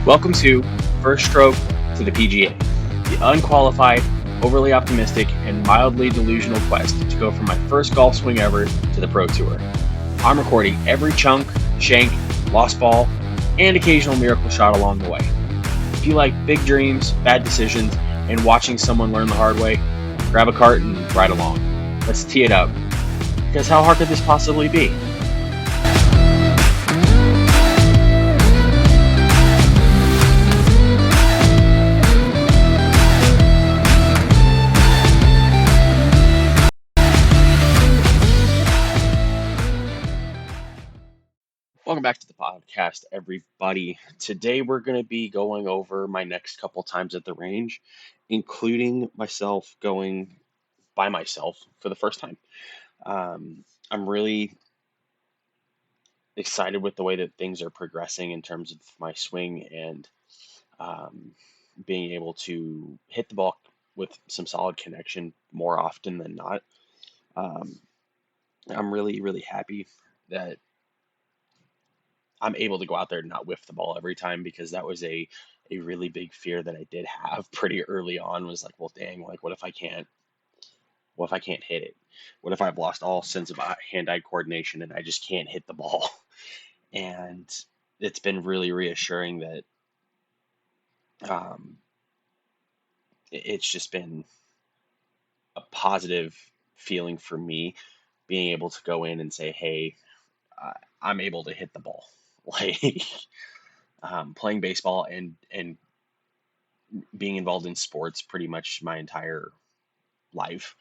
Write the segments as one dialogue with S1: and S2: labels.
S1: Welcome to First Stroke to the PGA, the unqualified, overly optimistic, and mildly delusional quest to go from my first golf swing ever to the Pro Tour. I'm recording every chunk, shank, lost ball, and occasional miracle shot along the way. If you like big dreams, bad decisions, and watching someone learn the hard way, grab a cart and ride along. Let's tee it up. Because how hard could this possibly be? Welcome back to the podcast, everybody. Today we're going to be going over my next couple times at the range, including myself going by myself for the first time. I'm really excited with the way that things are progressing in terms of my swing and um, being able to hit the ball with some solid connection more often than not. Um, I'm really, really happy that I'm able to go out there and not whiff the ball every time because that was a really big fear that I did have pretty early on was like, well, dang, like what if I can't hit it? What if I've lost all sense of hand-eye coordination and I just can't hit the ball? And it's been really reassuring that um, it's just been a positive feeling for me being able to go in and say, hey, I'm able to hit the ball. Like playing baseball and being involved in sports pretty much my entire life.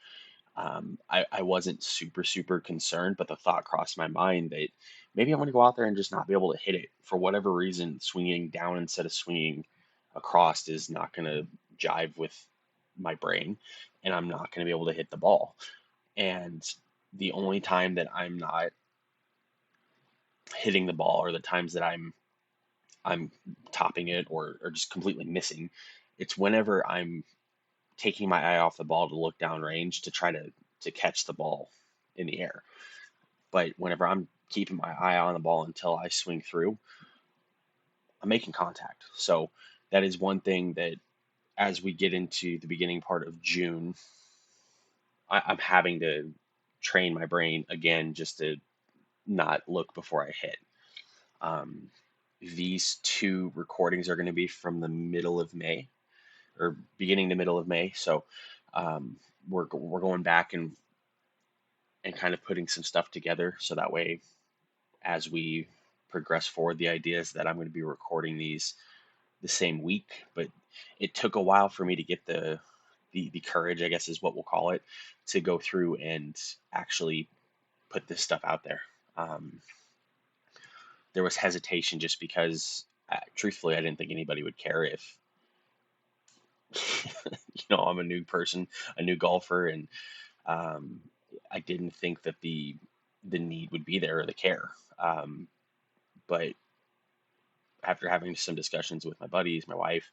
S1: I wasn't super concerned, but the thought crossed my mind that maybe I'm going to go out there and just not be able to hit it for whatever reason. Swinging down instead of swinging across is not going to jive with my brain, and I'm not going to be able to hit the ball. And the only time that I'm not hitting the ball, or the times that I'm topping it or just completely missing, it's whenever I'm taking my eye off the ball to look downrange to try to catch the ball in the air. But whenever I'm keeping my eye on the ball until I swing through, I'm making contact. So that is one thing that as we get into the beginning part of June, I'm having to train my brain again just to not look before I hit. Um, these two recordings are going to be from the middle of May or beginning to middle of May. So um, we're going back and kind of putting some stuff together so that way as we progress forward, the idea is that I'm going to be recording these the same week, but it took a while for me to get the courage, I guess is what we'll call it, to go through and actually put this stuff out there. Um, there was hesitation just because, truthfully, I didn't think anybody would care if, I'm a new person, a new golfer, and um, I didn't think that the need would be there or the care. But after having some discussions with my buddies, my wife,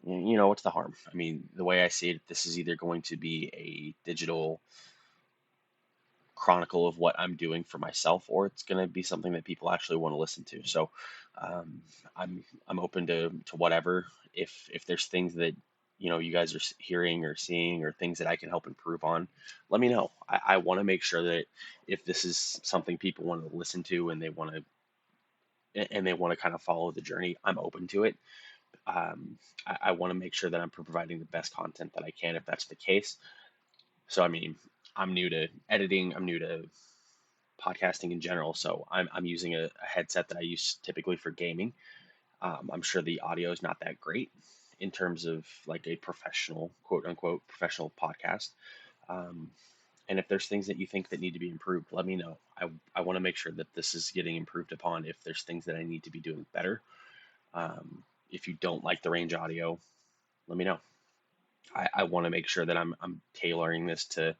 S1: what's the harm? I mean, the way I see it, this is either going to be a digital chronicle of what I'm doing for myself, or it's going to be something that people actually want to listen to. So, um, I'm open to whatever. If there's things that you guys are hearing or seeing, or things that I can help improve on, let me know. I want to make sure that if this is something people want to listen to and they want to kind of follow the journey, I'm open to it. I want to make sure that I'm providing the best content that I can if that's the case. So, I mean, I'm new to editing, I'm new to podcasting in general. So, I'm using a headset that I use typically for gaming. I'm sure the audio is not that great in terms of like a professional, quote unquote, professional podcast. Um, and if there's things that you think that need to be improved, let me know. I want to make sure that this is getting improved upon. If there's things that I need to be doing better, if you don't like the range audio, let me know. I want to make sure that I'm tailoring this to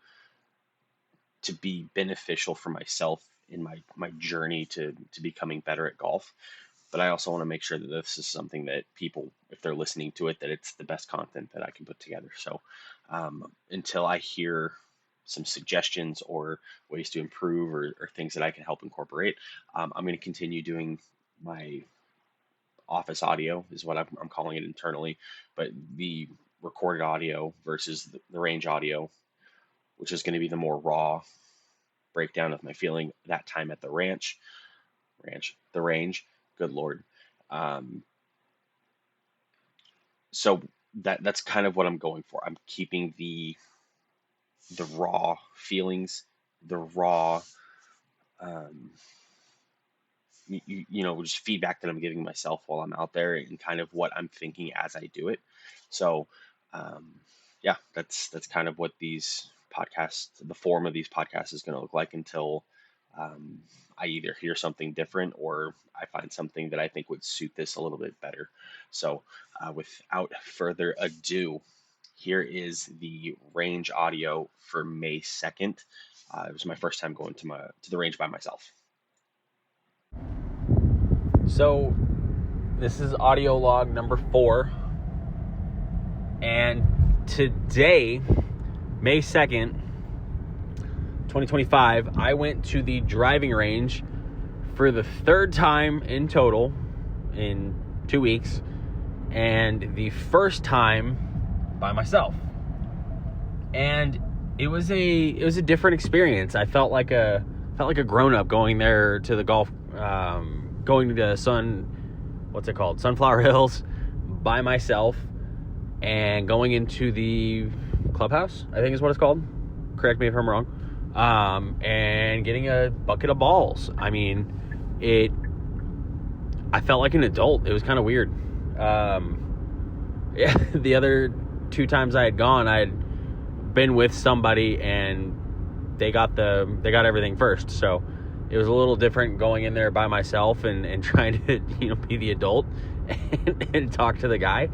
S1: be beneficial for myself in my journey to becoming better at golf. But I also want to make sure that this is something that people, if they're listening to it, that it's the best content that I can put together. So until I hear some suggestions or ways to improve or things that I can help incorporate, I'm going to continue doing my office audio is what I'm calling it internally, but the recorded audio versus the range audio, which is going to be the more raw breakdown of my feeling that time at the the range. Good Lord. Um, so that's kind of what I'm going for. I'm keeping the raw feelings, the raw, um, just feedback that I'm giving myself while I'm out there and kind of what I'm thinking as I do it. So, um, yeah, that's kind of what the form of these podcasts is going to look like until um, I either hear something different or I find something that I think would suit this a little bit better. So, without further ado, here is the range audio for May 2nd. It was my first time going to the range by myself.
S2: So this is audio log number 4, and today, May 2nd, 2025, I went to the driving range for the 3rd time in total in 2 weeks, and the first time by myself. And it was a different experience. I felt like a grown-up going there to the golf, going to Sunflower Hills by myself, and going into the clubhouse, I think is what it's called. Correct me if I'm wrong. And getting a bucket of balls. I mean, I felt like an adult. It was kind of weird. Yeah, the other 2 times I had gone, I had been with somebody and they got everything first. So it was a little different going in there by myself and trying to, be the adult and talk to the guy.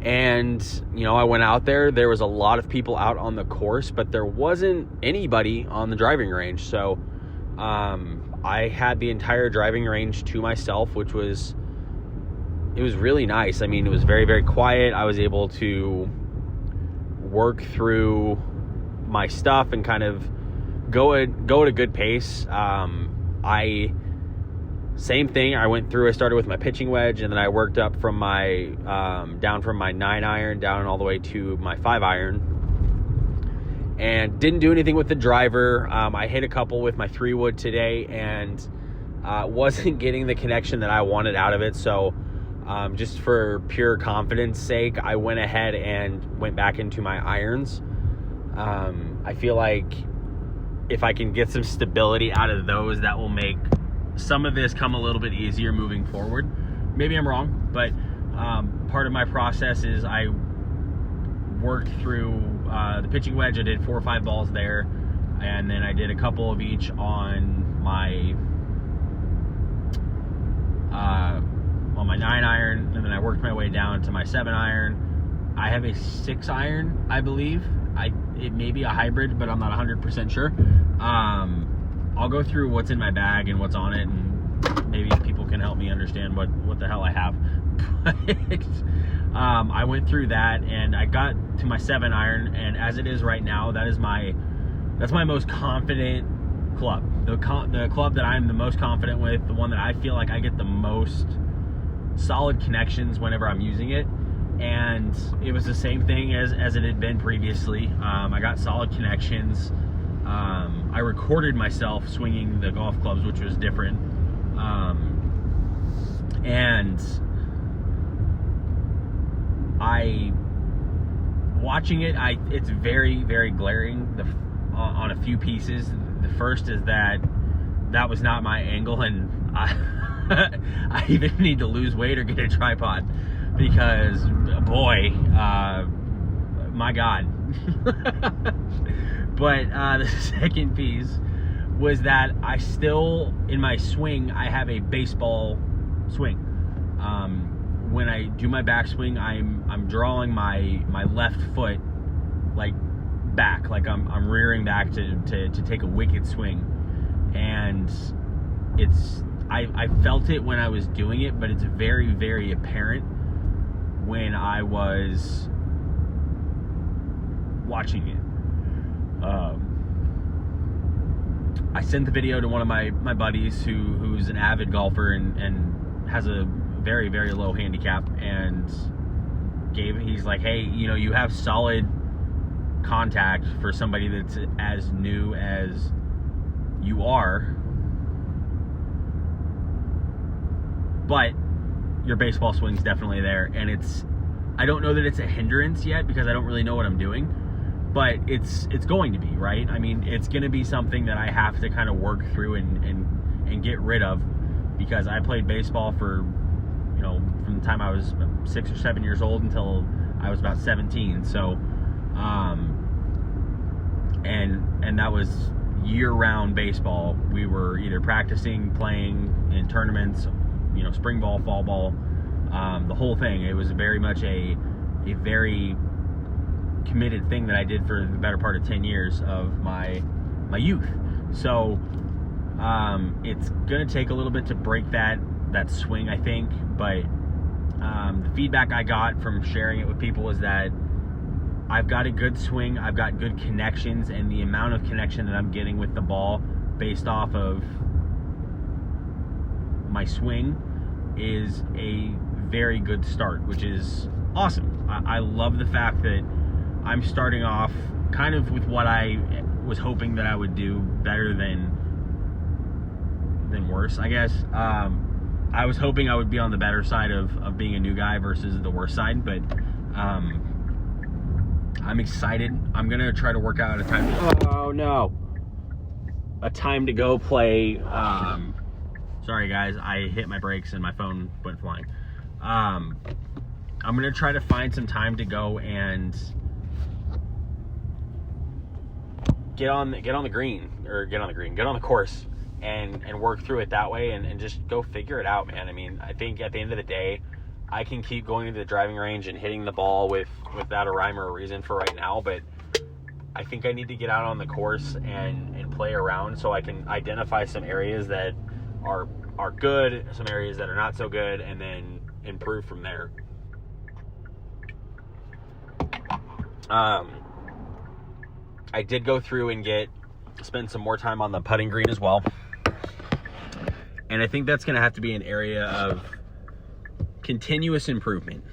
S2: And I went out there. There was a lot of people out on the course, but there wasn't anybody on the driving range. So I had the entire driving range to myself, which was really nice. I mean, it was very, very quiet. I was able to work through my stuff and kind of go at a good pace. Same thing. I started with my pitching wedge, and then I worked up from my down from my 9-iron down all the way to my 5-iron, and didn't do anything with the driver. I hit a couple with my 3-wood today, and wasn't getting the connection that I wanted out of it. So just for pure confidence sake, I went ahead and went back into my irons. I feel like if I can get some stability out of those, that will make some of this come a little bit easier moving forward. Maybe I'm wrong, but part of my process is I worked through the pitching wedge. I did 4 or 5 balls there, and then I did a couple of each on my 9-iron, and then I worked my way down to my 7-iron. I have a 6-iron, I believe. It may be a hybrid, but I'm not 100% sure. I'll go through what's in my bag and what's on it, and maybe people can help me understand what the hell I have. But I went through that, and I got to my 7-iron, and as it is right now, that's my most confident club. The club that I'm the most confident with, the one that I feel like I get the most solid connections whenever I'm using it. And it was the same thing as it had been previously. I got solid connections. I recorded myself swinging the golf clubs, which was different. And watching it, it's very, very glaring on a few pieces. The first is that was not my angle, and I even need to lose weight or get a tripod, because boy, my God. But the second piece was that I still, in my swing, I have a baseball swing. When I do my backswing, I'm drawing my left foot like back, like I'm rearing back to take a wicked swing, and I felt it when I was doing it, but it's very, very apparent when I was watching it. I sent the video to one of my buddies who's an avid golfer and has a very, very low handicap, and he's like, hey, you have solid contact for somebody that's as new as you are, but your baseball swing's definitely there. And I don't know that it's a hindrance yet because I don't really know what I'm doing, but it's going to be, right? I mean, it's going to be something that I have to kind of work through and get rid of, because I played baseball for, from the time I was 6 or 7 years old until I was about 17. So, and that was year-round baseball. We were either practicing, playing in tournaments, spring ball, fall ball, the whole thing. It was very much a very committed thing that I did for the better part of 10 years of my youth. So it's gonna take a little bit to break that swing, I think, but the feedback I got from sharing it with people is that I've got a good swing, I've got good connections, and the amount of connection that I'm getting with the ball based off of my swing is a very good start, which is awesome. I love the fact that I'm starting off kind of with what I was hoping that I would do better than worse, I guess. I was hoping I would be on the better side of being a new guy versus the worse side, but I'm excited. I'm gonna try to work out a time to go play. Sorry guys, I hit my brakes and my phone went flying. I'm gonna try to find some time to go and get on the course and work through it that way and just go figure it out, man. I mean, I think at the end of the day, I can keep going to the driving range and hitting the ball without a rhyme or a reason for right now, but I think I need to get out on the course and play around so I can identify some areas that are good, some areas that are not so good, and then improve from there. I did go through and spend some more time on the putting green as well. And I think that's going to have to be an area of continuous improvement.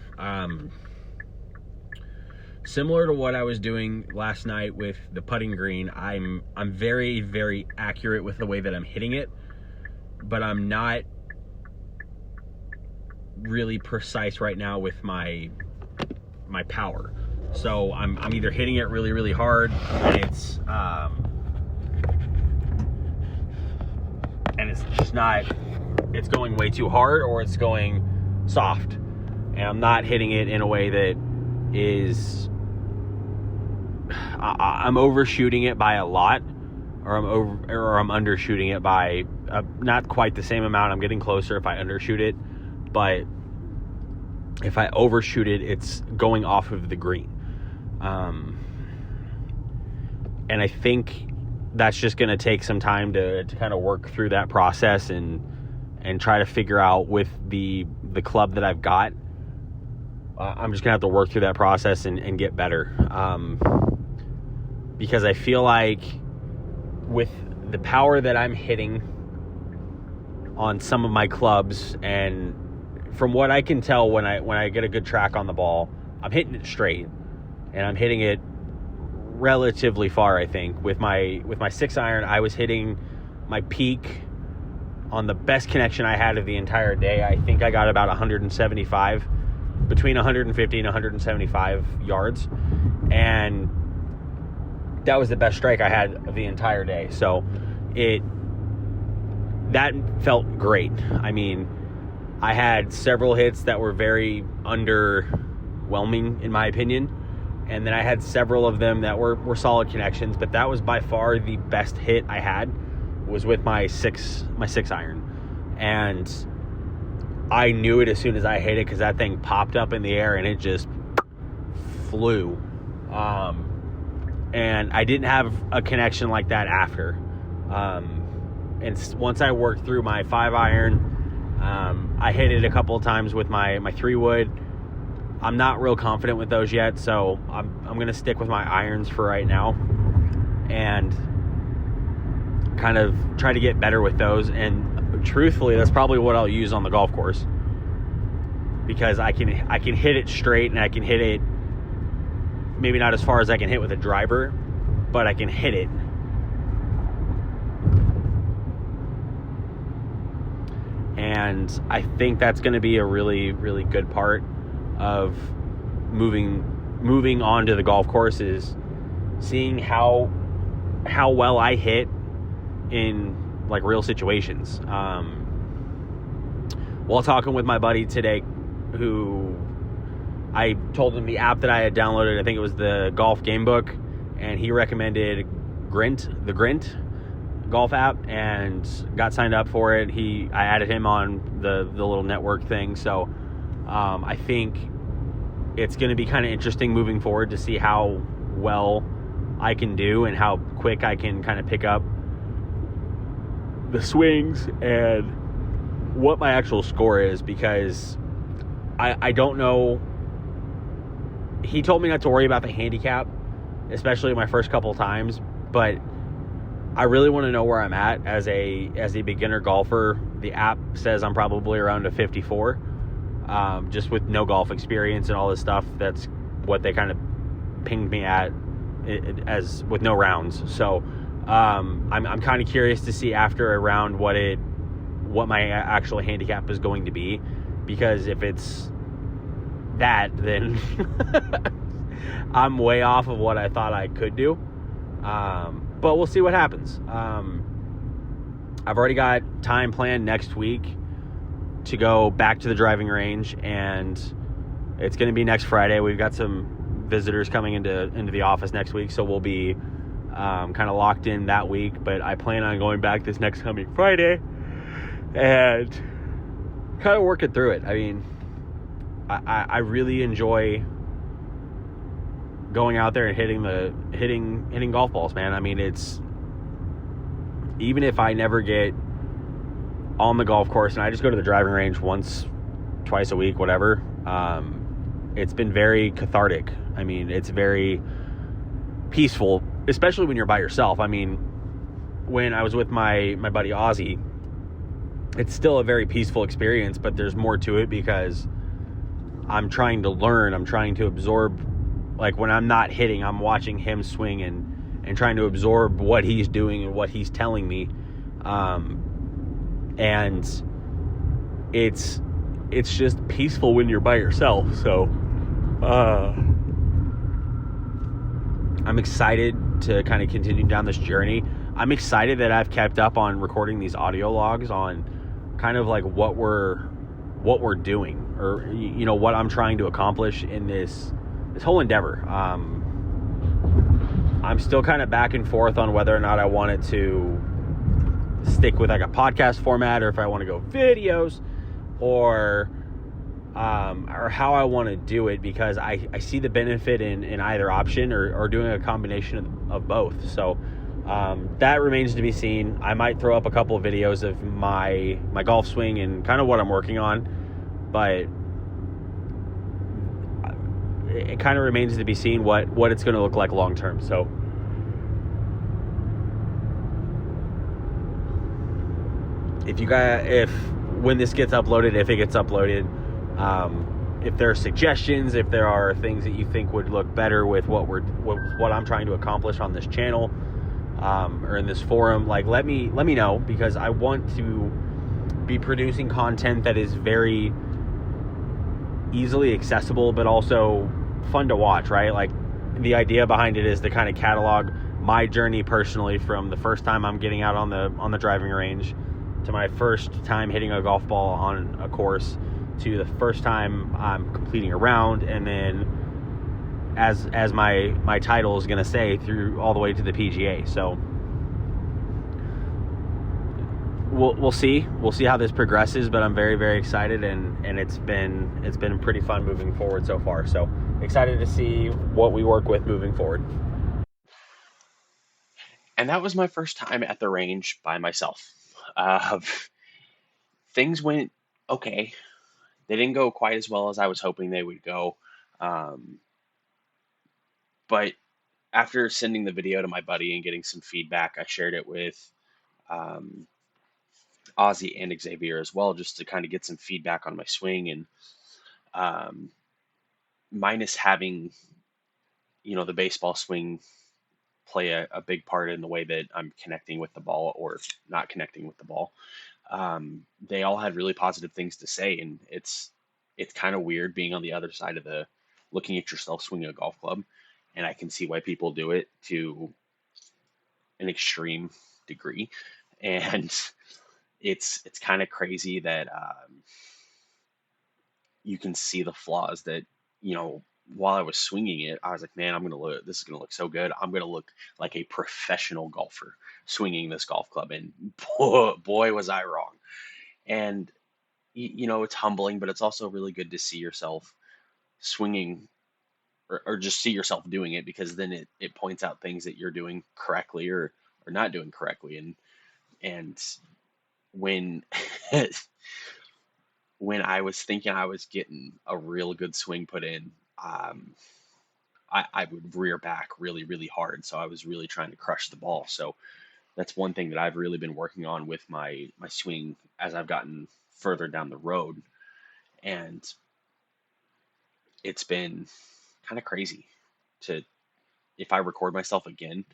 S2: Similar to what I was doing last night with the putting green, I'm very, very accurate with the way that I'm hitting it, but I'm not really precise right now with my power. So I'm either hitting it really, really hard and it's just not, it's going way too hard, or it's going soft, and I'm not hitting it in a way that is, I'm overshooting it by a lot, or I'm undershooting it by not quite the same amount. I'm getting closer if I undershoot it, but if I overshoot it, it's going off of the green. And I think that's just going to take some time to kind of work through that process and try to figure out with the club that I've got. I'm just going to have to work through that process and get better. Because I feel like with the power that I'm hitting on some of my clubs, and from what I can tell when I get a good track on the ball, I'm hitting it straight, and I'm hitting it relatively far. I think with my 6-iron, I was hitting my peak on the best connection I had of the entire day. I think I got about 175, between 150 and 175 yards, and that was the best strike I had of the entire day. So that felt great. I mean, I had several hits that were very underwhelming in my opinion, and then I had several of them that were solid connections, but that was by far the best hit I had was with my 6-iron. And I knew it as soon as I hit it, because that thing popped up in the air and it just flew. And I didn't have a connection like that after. And once I worked through my 5-iron, I hit it a couple of times with my 3-wood. I'm not real confident with those yet, so I'm going to stick with my irons for right now. And kind of try to get better with those. And truthfully, that's probably what I'll use on the golf course, because I can hit it straight, and I can hit it maybe not as far as I can hit with a driver, but I can hit it. And I think that's going to be a really, really good part of moving on to the golf course, is seeing how well I hit in like real situations. While talking with my buddy today, who I told him the app that I had downloaded, I think it was the Golf Game Book, and he recommended the Grint golf app, and got signed up for it. I added him on the little network thing. So I think it's going to be kind of interesting moving forward to see how well I can do and how quick I can kind of pick up the swings and what my actual score is, because I don't know. He told me not to worry about the handicap, especially my first couple times, but I really want to know where I'm at as a beginner golfer. The app says I'm probably around a 54, just with no golf experience and all this stuff. That's what they kind of pinged me at, as with no rounds. So I'm kind of curious to see after a round what my actual handicap is going to be, because if it's that, then I'm way off of what I thought I could do. But we'll see what happens. I've already got time planned next week to go back to the driving range, and it's going to be next Friday. We've got some visitors coming into the office next week, so we'll be kind of locked in that week. But I plan on going back this next coming Friday and kind of working through it. I mean, I really enjoy going out there and hitting golf balls, man. I mean, it's, even if I never get on the golf course and I just go to the driving range once, twice a week, whatever, it's been very cathartic. I mean, it's very peaceful, especially when you're by yourself. I mean, when I was with my buddy Ozzy, it's still a very peaceful experience, but there's more to it because I'm trying to learn, I'm trying to absorb. Like, when I'm not hitting, I'm watching him swing and trying to absorb what he's doing and what he's telling me. And it's just peaceful when you're by yourself. So I'm excited to kind of continue down this journey. I'm excited that I've kept up on recording these audio logs on kind of like what we're doing, or what I'm trying to accomplish in this whole endeavor. I'm still kind of back and forth on whether or not I wanted to stick with like a podcast format, or if I want to go videos, or how I want to do it, because I see the benefit in either option, or doing a combination of both. So that remains to be seen. I might throw up a couple of videos of my golf swing and kind of what I'm working on, but it kind of remains to be seen what it's going to look like long term. So if when this gets uploaded, if it gets uploaded, if there are suggestions, if there are things that you think would look better with what I'm trying to accomplish on this channel, or in this forum, like let me know, because I want to be producing content that is very easily accessible, but also fun to watch, right? Like, the idea behind it is to kind of catalog my journey personally, from the first time I'm getting out on the driving range, to my first time hitting a golf ball on a course, to the first time I'm completing a round, and then as my title is going to say, through all the way to the PGA. So we'll see how this progresses, but I'm very, very excited, and it's been pretty fun moving forward so far. So excited to see what we work with moving forward.
S1: And that was my first time at the range by myself. Things went okay. They didn't go quite as well as I was hoping they would go. But after sending the video to my buddy and getting some feedback, I shared it with um, Ozzy and Xavier as well, just to kind of get some feedback on my swing. And um, minus having, the baseball swing play a big part in the way that I'm connecting with the ball or not connecting with the ball. They all had really positive things to say, and it's kind of weird being on the other side of the looking at yourself swing a golf club, and I can see why people do it to an extreme degree, and it's kind of crazy that you can see the flaws that while I was swinging it, I was like, man, this is gonna look so good. I'm gonna look like a professional golfer swinging this golf club, and boy was I wrong. And it's humbling, but it's also really good to see yourself swinging or just see yourself doing it, because then it points out things that you're doing correctly or not doing correctly. And when when I was thinking I was getting a real good swing put in, um, I would rear back really, really hard. So I was really trying to crush the ball. So that's one thing that I've really been working on with my swing as I've gotten further down the road. And it's been kind of crazy to, if I record myself again,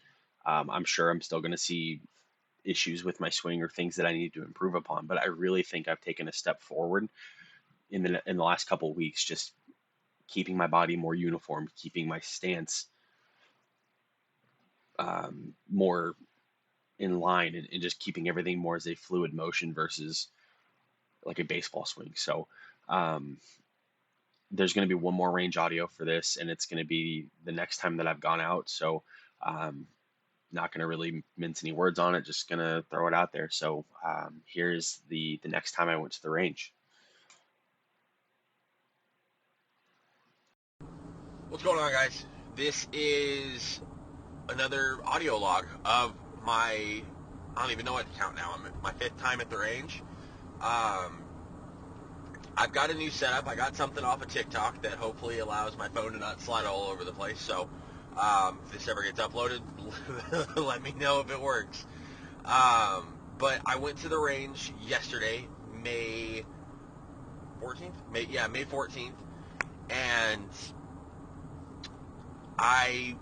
S1: I'm sure I'm still going to see issues with my swing or things that I need to improve upon. But I really think I've taken a step forward in the last couple of weeks, just keeping my body more uniform, keeping my stance more in line, and just keeping everything more as a fluid motion versus like a baseball swing. So um, there's going to be one more range audio for this, and it's going to be the next time that I've gone out. So um, not going to really mince any words on it, just going to throw it out there. So here's the next time I went to the range.
S3: What's going on, guys? This is another audio log of my, I don't even know what to count now. I'm at my 5th time at the range. I've got a new setup. I got something off of TikTok that hopefully allows my phone to not slide all over the place. So if this ever gets uploaded, let me know if it works. But I went to the range yesterday, May 14th? May 14th. And I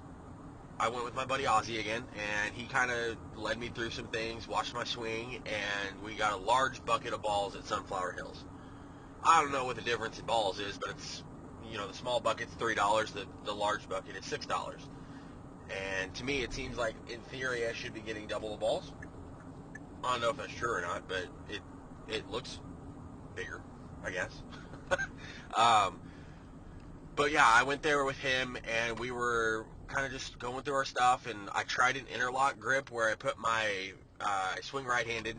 S3: went with my buddy Ozzy again, and he kind of led me through some things, watched my swing, and we got a large bucket of balls at Sunflower Hills. I don't know what the difference in balls is, but it's, the small bucket's $3, the large bucket is $6. And to me, it seems like, in theory, I should be getting double the balls. I don't know if that's true or not, but it looks bigger, I guess. um, But yeah, I went there with him, and we were kind of just going through our stuff, and I tried an interlock grip where I put my, I swing right-handed,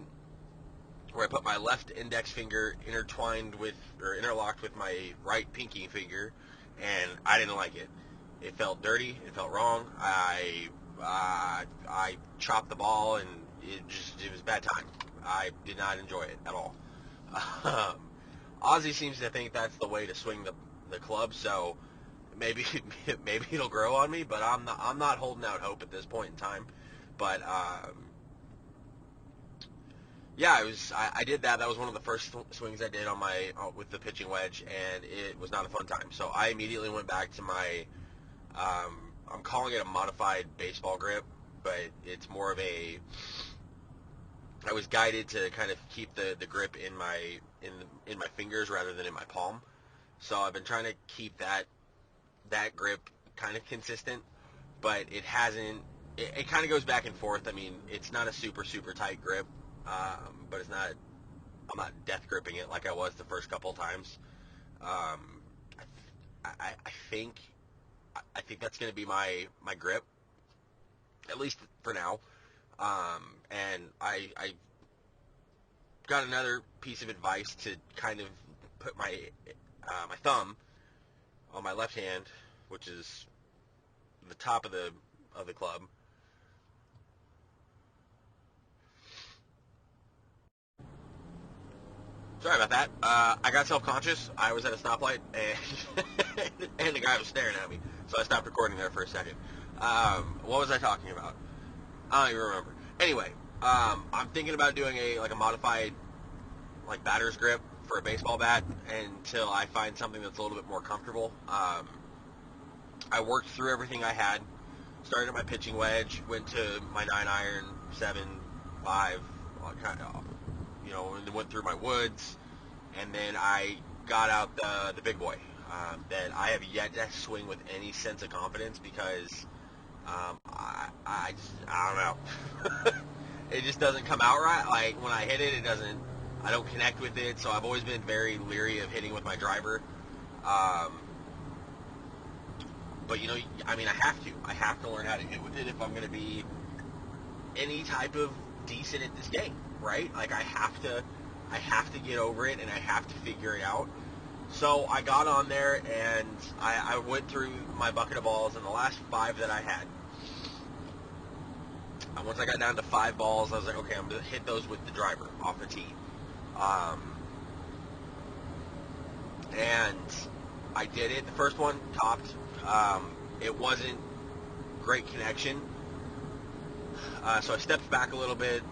S3: where I put my left index finger interlocked with my right pinky finger, and I didn't like it. It felt dirty. It felt wrong. I chopped the ball, and it was a bad time. I did not enjoy it at all. Um, Ozzy seems to think that's the way to swing the club, so maybe maybe it'll grow on me, but I'm not holding out hope at this point in time. But yeah, I did that. That was one of the first swings I did on my with the pitching wedge, and it was not a fun time. So I immediately went back to my I'm calling it a modified baseball grip, but it's more of a, I was guided to kind of keep the grip in my fingers rather than in my palm. So I've been trying to keep that grip kind of consistent, but it hasn't. It kind of goes back and forth. I mean, it's not a super super tight grip, but it's not. I'm not death gripping it like I was the first couple of times. Um, I think that's going to be my grip, at least for now. And I got another piece of advice to kind of put my thumb on my left hand, which is the top of the club. Sorry about that. I got self-conscious. I was at a stoplight, and and the guy was staring at me, so I stopped recording there for a second. What was I talking about? I don't even remember. Anyway, I'm thinking about doing a modified like batter's grip for a baseball bat until I find something that's a little bit more comfortable. I worked through everything I had. Started at my pitching wedge, went to my 9-iron, 7, 5, and then went through my woods, and then I got out the big boy that I have yet to swing with any sense of confidence because I don't know. It just doesn't come out right. Like when I hit it, I don't connect with it. So I've always been very leery of hitting with my driver. But I have to learn how to hit with it if I'm going to be any type of decent at this game, right? Like I have to get over it and I have to figure it out. So I got on there and I went through my bucket of balls, and the last 5 that I had, once I got down to 5 balls, I was like, okay, I'm going to hit those with the driver off the tee. And I did it. The first one topped. It wasn't great connection. So I stepped back a little bit,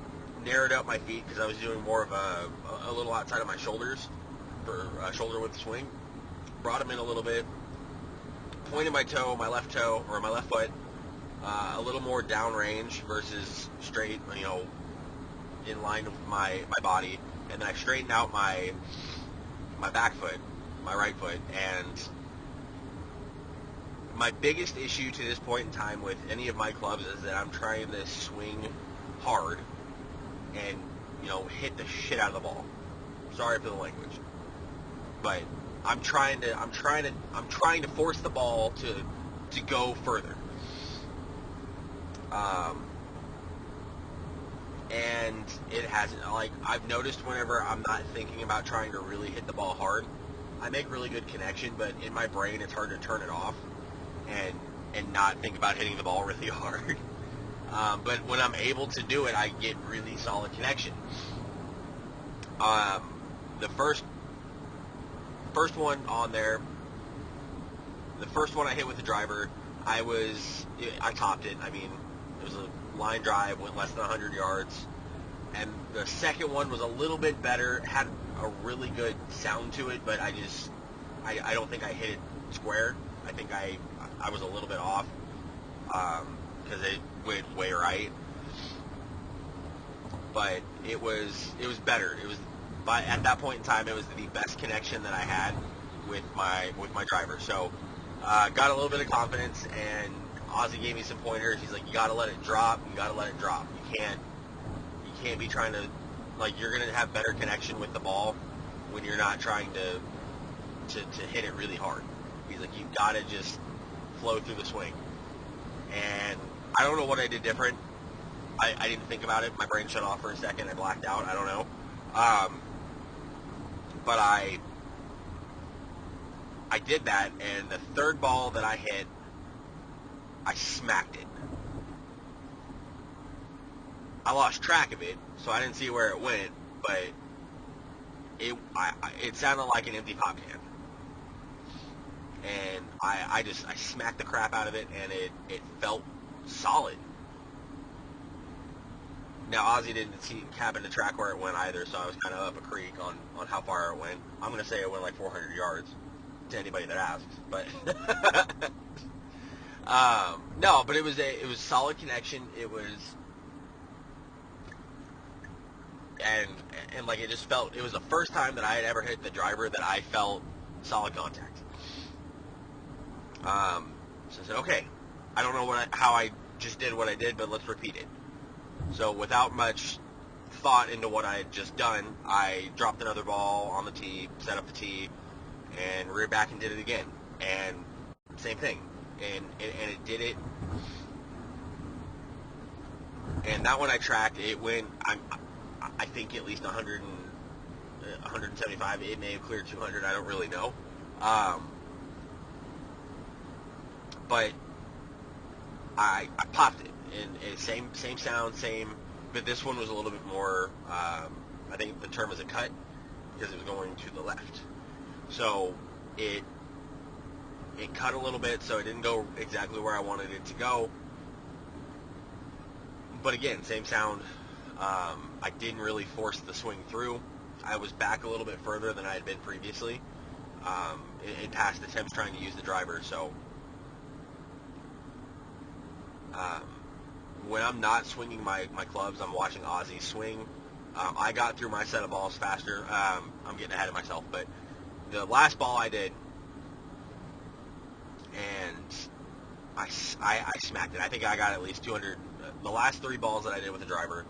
S3: narrowed out my feet because I was doing more of a little outside of my shoulders for shoulder width swing. Brought them in a little bit, pointed my left foot, a little more downrange versus straight, in line with my body. And then I straightened out my back foot, my right foot. And my biggest issue to this point in time with any of my clubs is that I'm trying to swing hard and, hit the shit out of the ball. Sorry for the language. But I'm trying to force the ball to go further. And it hasn't. Like, I've noticed whenever I'm not thinking about trying to really hit the ball hard, I make really good connection, but in my brain it's hard to turn it off and not think about hitting the ball really hard. But when I'm able to do it, I get really solid connection. The first one on there, the first one I hit with the driver, I topped it. I mean, it was a line drive, went less than 100 yards. And the second one was a little bit better, had a really good sound to it, but I don't think I hit it square. I think I was a little bit off because it went way right. But it was better. It was at that point in time, it was the best connection that I had with my driver. So got a little bit of confidence, and Ozzy gave me some pointers. He's like, you got to let it drop. You got to let it drop. You can't be trying to, like, you're going to have better connection with the ball when you're not trying to hit it really hard. He's like, you've got to just flow through the swing. And I don't know what I did different. I didn't think about it. My brain shut off for a second. I blacked out. I don't know. But I did that, and the third ball that I hit, I smacked it. I lost track of it, so I didn't see where it went, but it sounded like an empty pop can. And I smacked the crap out of it, and it felt solid. Now, Ozzy didn't happen to track where it went either, so I was kind of up a creek on how far it went. I'm going to say it went like 400 yards to anybody that asks, but no, but it was solid connection. It was, and like it just felt, it was the first time that I had ever hit the driver that I felt solid contact. So I said, okay, I don't know how I just did what I did, but let's repeat it. So without much thought into what I had just done, I dropped another ball on the tee, set up the tee, and reared back and did it again. And same thing. And it did it. And that one I tracked, it went, I think at least 100 and 175. It may have cleared 200. I don't really know. But I popped it. And same sound, but this one was a little bit more, I think the term is a cut, because it was going to the left. So it cut a little bit, so it didn't go exactly where I wanted it to go. But again, same sound, I didn't really force the swing through. I was back a little bit further than I had been previously in past attempts trying to use the driver. So um, when I'm not swinging my clubs, I'm watching Ozzy swing. I got through my set of balls faster. I'm getting ahead of myself, but the last ball I did, and I smacked it. I think I got at least 200. The last 3 balls that I did with the driver,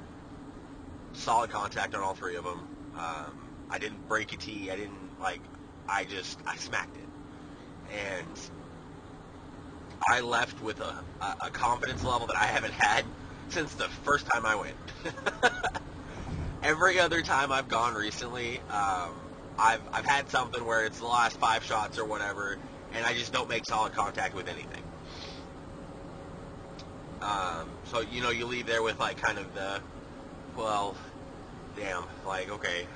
S3: solid contact on all 3 of them. I didn't break a tee. I didn't I smacked it, and I left with a confidence level that I haven't had since the first time I went. Every other time I've gone recently, I've had something where it's the last 5 shots or whatever, and I just don't make solid contact with anything. So you leave there with kind of the, well, damn, okay.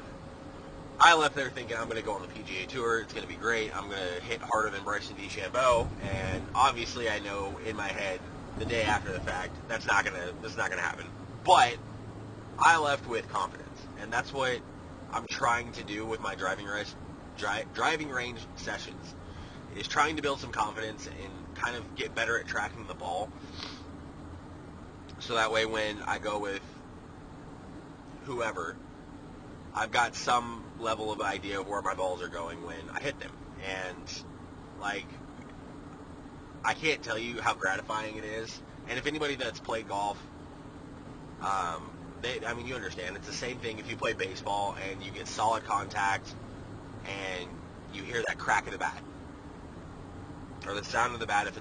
S3: I left there thinking I'm going to go on the PGA Tour. It's going to be great. I'm going to hit harder than Bryson DeChambeau, and obviously I know in my head the day after the fact that's not going to happen. But I left with confidence, and that's what I'm trying to do with my driving range sessions, is trying to build some confidence and kind of get better at tracking the ball, so that way when I go with whoever, I've got some level of idea of where my balls are going when I hit them. And I can't tell you how gratifying it is. And if anybody that's played golf, you understand. It's the same thing if you play baseball and you get solid contact and you hear that crack of the bat, or the sound of the bat if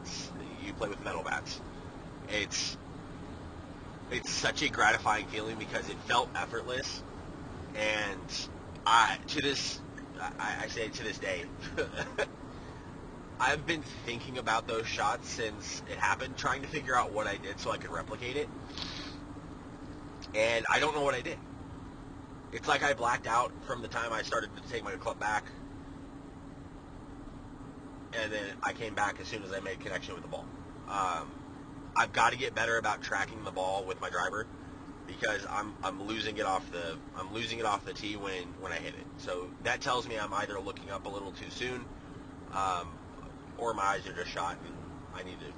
S3: you play with metal bats. It's such a gratifying feeling because it felt effortless. And I say to this day, I've been thinking about those shots since it happened, trying to figure out what I did so I could replicate it. And I don't know what I did. It's like I blacked out from the time I started to take my club back, and then I came back as soon as I made connection with the ball. I've got to get better about tracking the ball with my driver, because I'm losing it off the tee when I hit it. So that tells me I'm either looking up a little too soon, or my eyes are just shot and I need to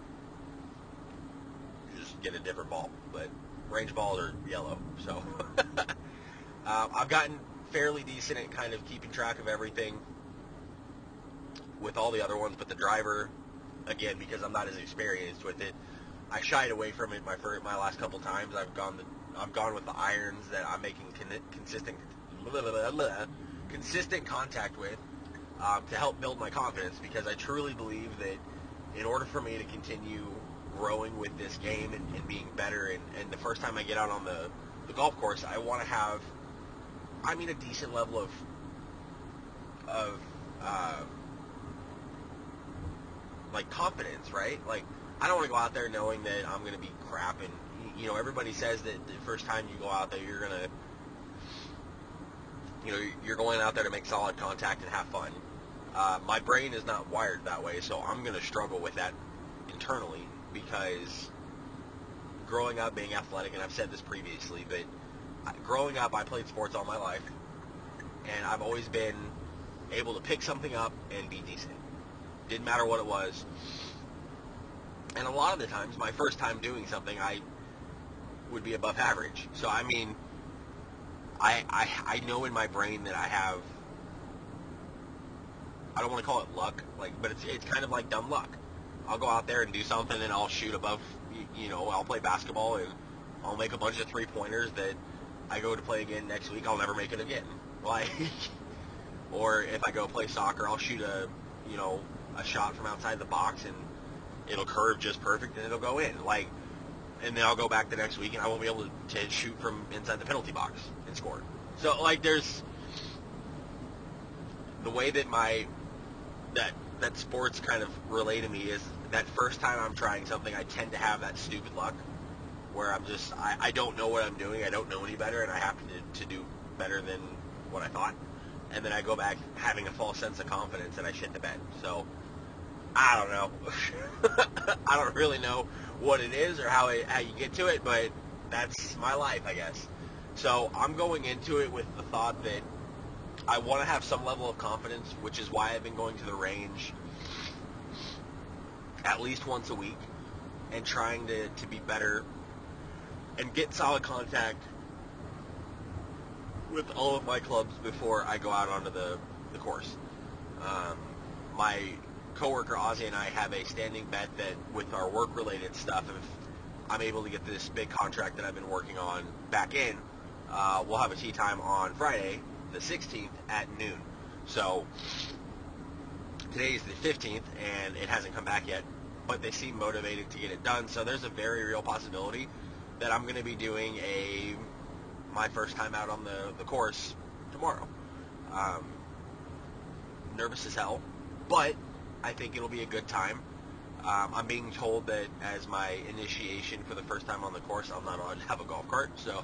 S3: just get a different ball. But range balls are yellow, so I've gotten fairly decent at kind of keeping track of everything with all the other ones, but the driver, again, because I'm not as experienced with it, I shied away from it my last couple times. I've gone with the irons that I'm making consistent contact with, to help build my confidence, because I truly believe that in order for me to continue growing with this game and being better, and the first time I get out on the golf course, I want to have, a decent level of confidence, right? I don't want to go out there knowing that I'm going to be crap, and everybody says that the first time you go out there, you're going out there to make solid contact and have fun. My brain is not wired that way, so I'm going to struggle with that internally, because growing up being athletic, and I've said this previously, but growing up, I played sports all my life, and I've always been able to pick something up and be decent. Didn't matter what it was. And a lot of the times, my first time doing something, I would be above average. So, I know in my brain that I don't want to call it luck, but it's kind of like dumb luck. I'll go out there and do something, and I'll shoot above, I'll play basketball, and I'll make a bunch of 3-pointers that I go to play again next week, I'll never make it again. Or if I go play soccer, I'll shoot a shot from outside the box, and it'll curve just perfect, and it'll go in. And then I'll go back the next week, and I won't be able to shoot from inside the penalty box and score. So, there's the way that that sports kind of relay to me is that first time I'm trying something, I tend to have that stupid luck where I don't know what I'm doing, I don't know any better, and I have to do better than what I thought. And then I go back having a false sense of confidence, and I shit the bed. So, I don't know. I don't really know what it is or how you get to it, but that's my life, I guess. So I'm going into it with the thought that I want to have some level of confidence, which is why I've been going to the range at least once a week and trying to be better and get solid contact with all of my clubs before I go out onto the course. My coworker Ozzy and I have a standing bet that with our work-related stuff, if I'm able to get this big contract that I've been working on back in, we'll have a tee time on Friday, the 16th at noon. So today's the 15th, and it hasn't come back yet, but they seem motivated to get it done. So there's a very real possibility that I'm going to be doing my first time out on the course tomorrow. Nervous as hell, but I think it'll be a good time. I'm being told that as my initiation for the first time on the course, I'm not allowed to have a golf cart, so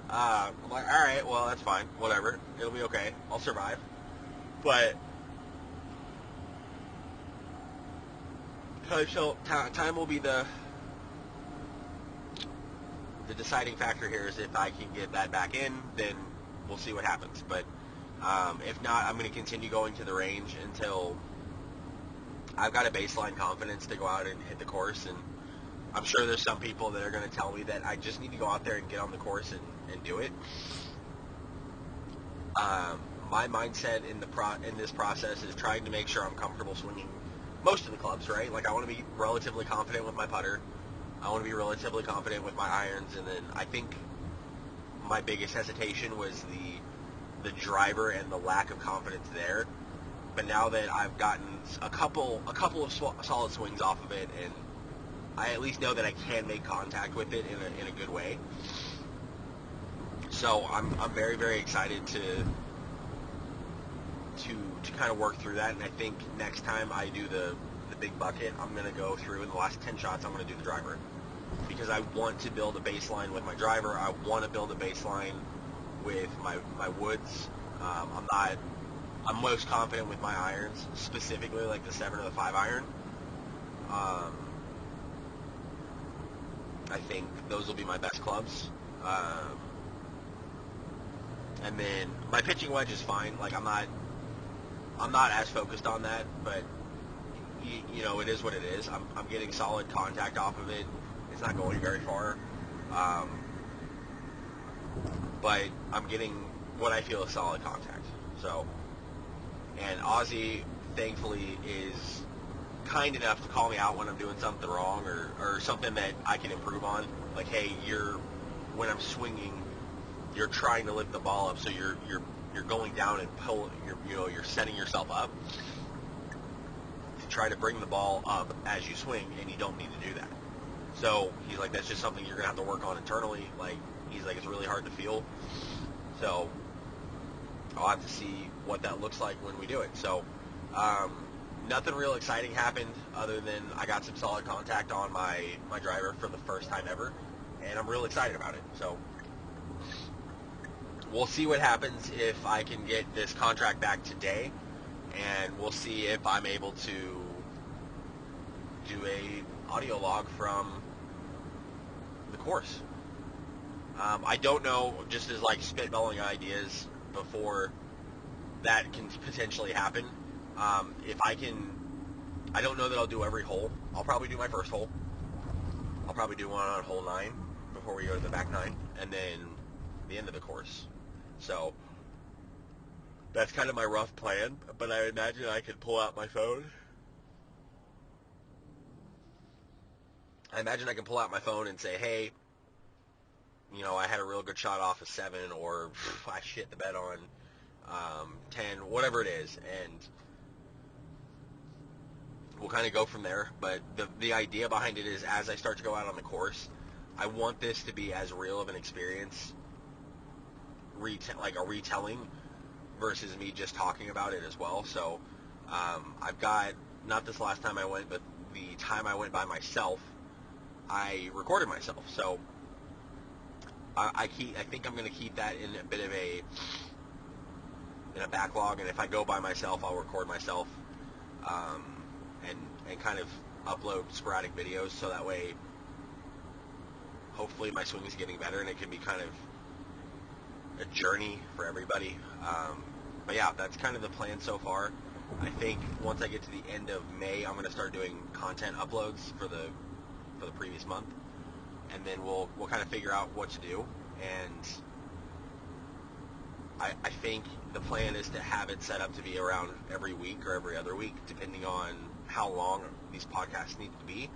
S3: I'm like, all right, well, that's fine, whatever, it'll be okay, I'll survive. But time will be the deciding factor here. Is if I can get that back in, then we'll see what happens. But if not, I'm going to continue going to the range until I've got a baseline confidence to go out and hit the course. And I'm sure there's some people that are going to tell me that I just need to go out there and get on the course and do it. My mindset in this process is trying to make sure I'm comfortable swinging most of the clubs, right? Like I want to be relatively confident with my putter. I want to be relatively confident with my irons, and then I think my biggest hesitation was the driver and the lack of confidence there. But now that I've gotten a couple of solid swings off of it, and I at least know that I can make contact with it in a good way. So I'm very, very excited to kind of work through that. And I think next time I do the big bucket, I'm going to go through in the last 10 shots, I'm going to do the driver. Because I want to build a baseline with my driver. I want to build a baseline with my woods. I'm most confident with my irons, specifically like the 7 or the 5 iron. I think those will be my best clubs. And then my pitching wedge is fine. Like I'm not as focused on that, but you know, it is what it is. I'm getting solid contact off of it. It's not going very far, but I'm getting what I feel is solid contact. So, and Ozzy, thankfully, is kind enough to call me out when I'm doing something wrong or something that I can improve on. Like, hey, when I'm swinging, you're trying to lift the ball up, so you're going down and you're setting yourself up to try to bring the ball up as you swing, and you don't need to do that. So he's like, that's just something you're gonna have to work on internally. Like he's like, it's really hard to feel. So I'll have to see what that looks like when we do it. So nothing real exciting happened other than I got some solid contact on my driver for the first time ever, and I'm real excited about it. So we'll see what happens if I can get this contract back today, and we'll see if I'm able to do a audio log from the course. I don't know, just as like spitballing ideas before that can potentially happen. If I can, I don't know that I'll do every hole. I'll probably do my first hole. I'll probably do one on hole 9 before we go to the back 9, and then the end of the course. So that's kind of my rough plan, but I imagine I could pull out my phone. I imagine I can pull out my phone and say, hey, you know, I had a real good shot off of 7, or I shit the bed on 10, whatever it is, and we'll kind of go from there. But the idea behind it is, as I start to go out on the course, I want this to be as real of an experience, like a retelling, versus me just talking about it as well. So I've got, not this last time I went, but the time I went by myself, I recorded myself. So I think I'm going to keep that in a bit of a backlog, and if I go by myself, I'll record myself and kind of upload sporadic videos, so that way hopefully my swing is getting better and it can be kind of a journey for everybody. But yeah, that's kind of the plan so far. I think once I get to the end of May, I'm going to start doing content uploads for the previous month, and then we'll kind of figure out what to do. And I think the plan is to have it set up to be around every week or every other week, depending on how long these podcasts need to be.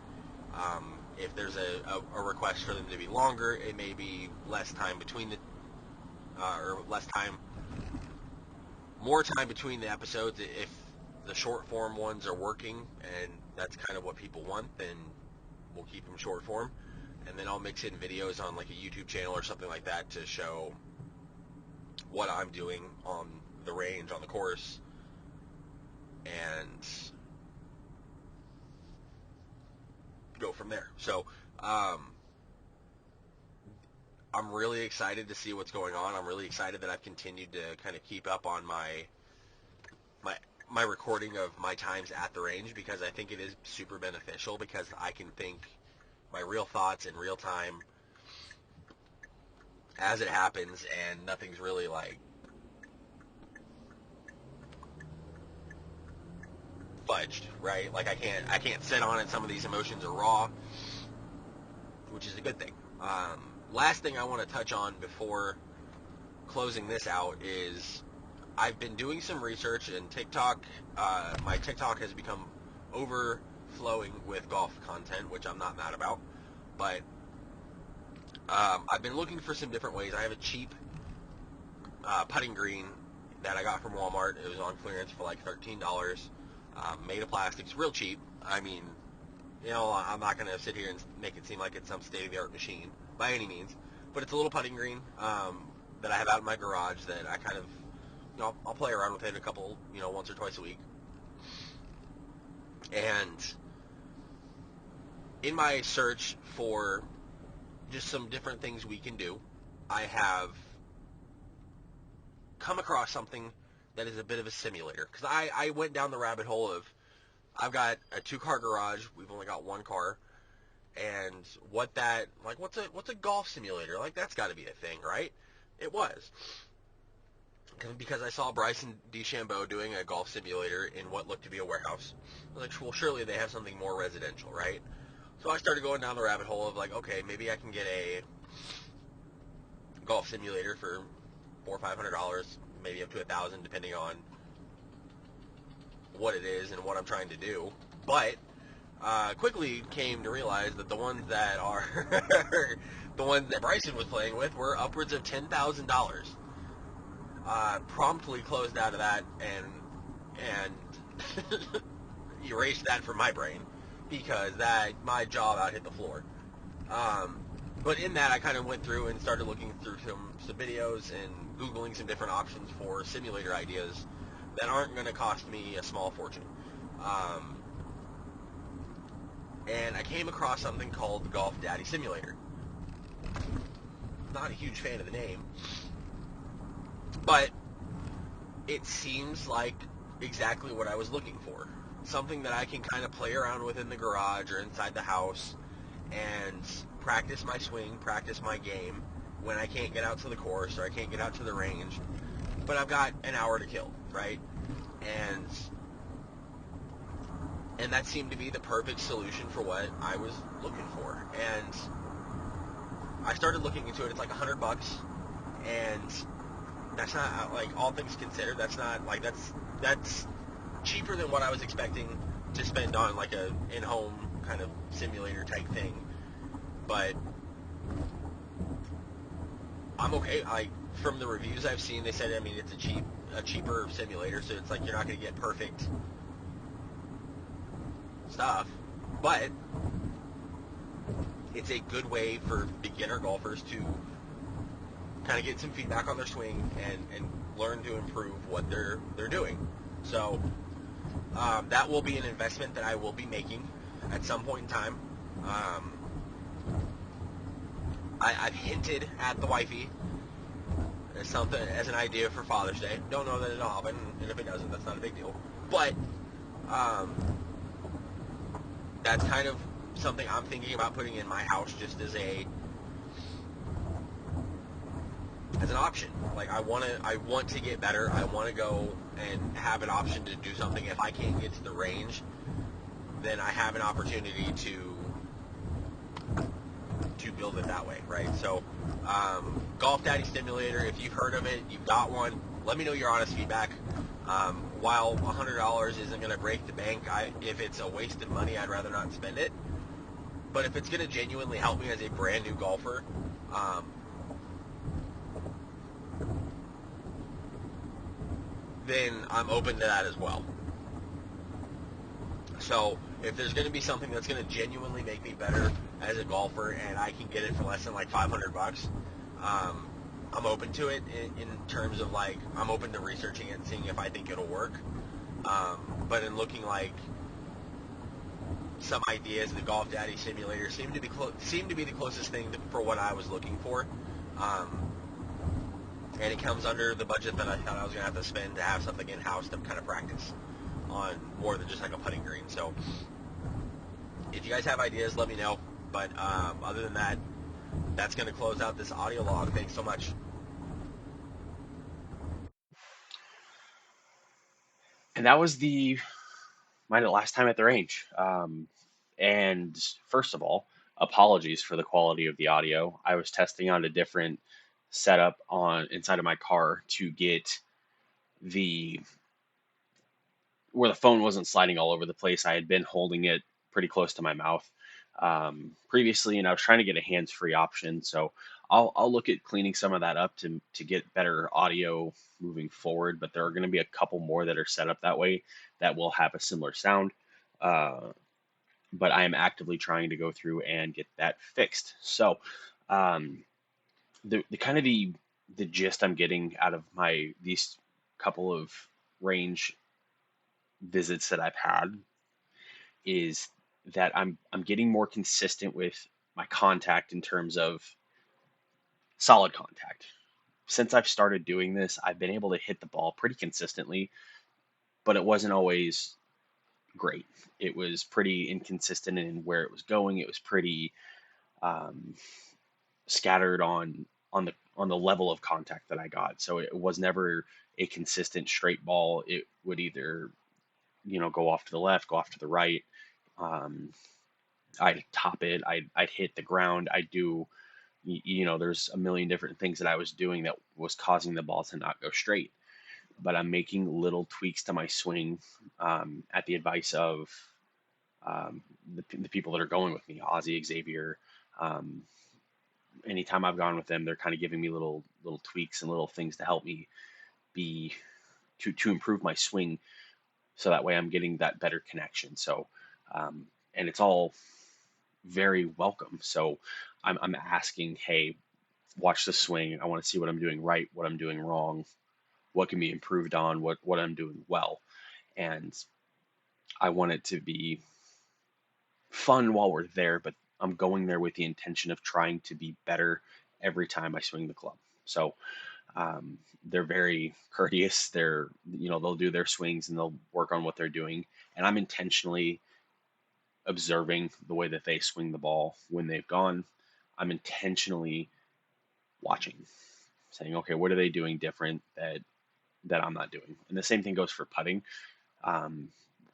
S3: If there's a request for them to be longer, it may be less time between more time between the episodes. If the short form ones are working and that's kind of what people want, then we'll keep them short form. And then I'll mix in videos on like a YouTube channel or something like that to show what I'm doing on the range, on the course, and go from there. So, I'm really excited to see what's going on. I'm really excited that I've continued to kind of keep up on my recording of my times at the range, because I think it is super beneficial, because I can think my real thoughts in real time as it happens, and nothing's really like fudged, right? Like I can't sit on it. Some of these emotions are raw, which is a good thing. Last thing I want to touch on before closing this out is I've been doing some research, and TikTok, my TikTok has become overflowing with golf content, which I'm not mad about, but I've been looking for some different ways. I have a cheap putting green that I got from Walmart. It was on clearance for like $13, made of plastic. It's real cheap. I mean, you know, I'm not going to sit here and make it seem like it's some state-of-the-art machine by any means, but it's a little putting green that I have out in my garage that I kind of, you know, I'll play around with it a couple, you know, once or twice a week. And in my search for just some different things we can do, I have come across something that is a bit of a simulator, because I went down the rabbit hole of, I've got a 2-car garage, we've only got 1 car, and what's a golf simulator? Like, that's got to be a thing, right? It was, because I saw Bryson DeChambeau doing a golf simulator in what looked to be a warehouse. I was like, well, surely they have something more residential, right? So I started going down the rabbit hole of like, okay, maybe I can get a golf simulator for $400 or $500, maybe up to $1,000, depending on what it is and what I'm trying to do. But quickly came to realize that the ones that are the ones that Bryson was playing with were upwards of $10,000. Promptly closed out of that and erased that from my brain, because my jaw about hit the floor. But in that, I kind of went through and started looking through some videos and Googling some different options for simulator ideas that aren't going to cost me a small fortune. And I came across something called the Golf Daddy Simulator. Not a huge fan of the name, but it seems like exactly what I was looking for. Something that I can kind of play around with in the garage or inside the house and practice my swing, practice my game when I can't get out to the course or I can't get out to the range, but I've got an hour to kill, right? And that seemed to be the perfect solution for what I was looking for. And I started looking into it. It's like $100, and that's not, like, all things considered, that's not, like, that's cheaper than what I was expecting to spend on, like, a in-home kind of simulator type thing. But I'm okay. From the reviews I've seen, they said, I mean, it's a cheaper simulator, so it's like you're not going to get perfect stuff, but it's a good way for beginner golfers to kind of get some feedback on their swing and learn to improve what they're doing. So that will be an investment that I will be making at some point in time. I've hinted at the wifey as an idea for Father's Day. Don't know that it'll happen, and if it doesn't, that's not a big deal. But that's kind of something I'm thinking about putting in my house, just as a as an option. Like I want to get better. I want to go and have an option to do something. If I can't get to the range, then I have an opportunity to build it that way, right? So, Golf Daddy Simulator, if you've heard of it, you've got one, let me know your honest feedback. While $100 isn't going to break the bank, if it's a waste of money, I'd rather not spend it. But if it's going to genuinely help me as a brand new golfer, then I'm open to that as well. So if there's going to be something that's going to genuinely make me better as a golfer, and I can get it for less than like $500, I'm open to it in terms of like I'm open to researching it and seeing if I think it'll work. But in looking like some ideas, the Golf Daddy Simulator seemed to be the closest thing for what I was looking for. And it comes under the budget that I thought I was going to have to spend to have something in-house to kind of practice on more than just like a putting green. So if you guys have ideas, let me know. But other than that, that's going to close out this audio log. Thanks so much.
S1: And that was my last time at the range. And first of all, apologies for the quality of the audio. I was testing on a different setup on inside of my car to get the where the phone wasn't sliding all over the place. I had been holding it pretty close to my mouth previously, and I was trying to get a hands-free option. So I'll look at cleaning some of that up to get better audio moving forward. But there are going to be a couple more that are set up that way that will have a similar sound. Uh, but I am actively trying to go through and get that fixed. So um, the kind of the gist I'm getting out of these couple of range visits that I've had is that I'm getting more consistent with my contact in terms of solid contact. Since I've started doing this, I've been able to hit the ball pretty consistently, but it wasn't always great. It was pretty inconsistent in where it was going. It was pretty um, scattered on the level of contact that I got. So it was never a consistent straight ball. It would either go off to the left, go off to the right. Um, I'd top it. I'd hit the ground. I do. There's a million different things that I was doing that was causing the ball to not go straight. But I'm making little tweaks to my swing at the advice of the people that are going with me, Ozzy, Xavier. Um, Anytime I've gone with them, they're kind of giving me little tweaks and little things to help me be to improve my swing, so that way I'm getting that better connection. So, and it's all very welcome. So I'm asking, hey, watch the swing. I want to see what I'm doing right, what I'm doing wrong, what can be improved on, what I'm doing well, and I want it to be fun while we're there, but I'm going there with the intention of trying to be better every time I swing the club. So they're very courteous. They'll do their swings and they'll work on what they're doing. And I'm intentionally observing the way that they swing the ball when they've gone. I'm intentionally watching, saying, okay, what are they doing different that I'm not doing? And the same thing goes for putting. Um,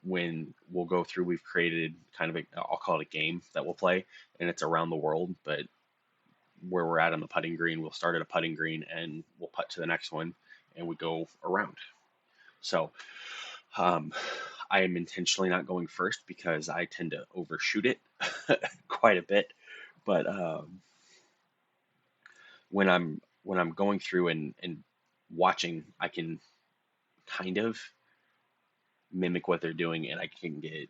S1: when we'll go through, we've created kind of I'll call it a game that we'll play, and it's around the world. But where we're at on the putting green, we'll start at a putting green and we'll putt to the next one, and we go around. So um, I am intentionally not going first because I tend to overshoot it quite a bit. But when I'm going through and watching, I can kind of mimic what they're doing, and I can get,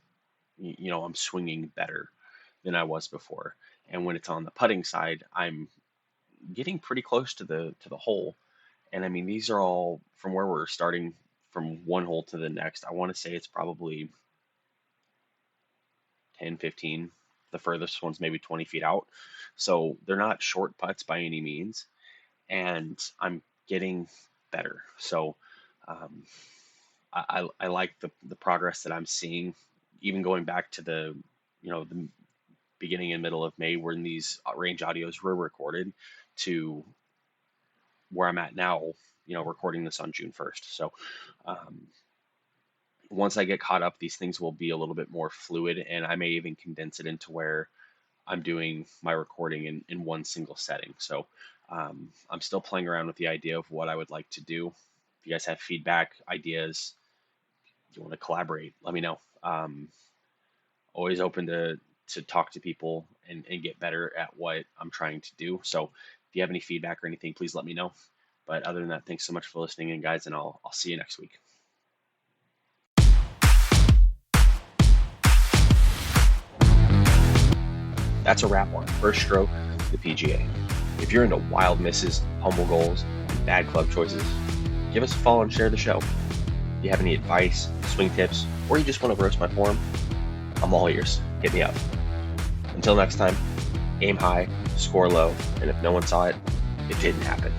S1: I'm swinging better than I was before. And when it's on the putting side, I'm getting pretty close to the hole. And I mean, these are all from where we're starting from one hole to the next. I want to say it's probably 10, 15. The furthest one's maybe 20 feet out. So they're not short putts by any means. And I'm getting better. So um, I like the progress that I'm seeing, even going back to the beginning and middle of May when these range audios were recorded, to where I'm at now, recording this on June 1st. So once I get caught up, these things will be a little bit more fluid, and I may even condense it into where I'm doing my recording in one single setting. So I'm still playing around with the idea of what I would like to do. If you guys have feedback, ideas, you want to collaborate, let me know. Always open to talk to people and get better at what I'm trying to do. So if you have any feedback or anything, please let me know. But other than that, thanks so much for listening in, guys, and I'll see you next week. That's a wrap on First Stroke, the PGA. If you're into wild misses, humble goals, and bad club choices, give us a follow and share the show. If you have any advice, swing tips, or you just want to roast my form, I'm all ears. Hit me up. Until next time, aim high, score low, and if no one saw it, it didn't happen.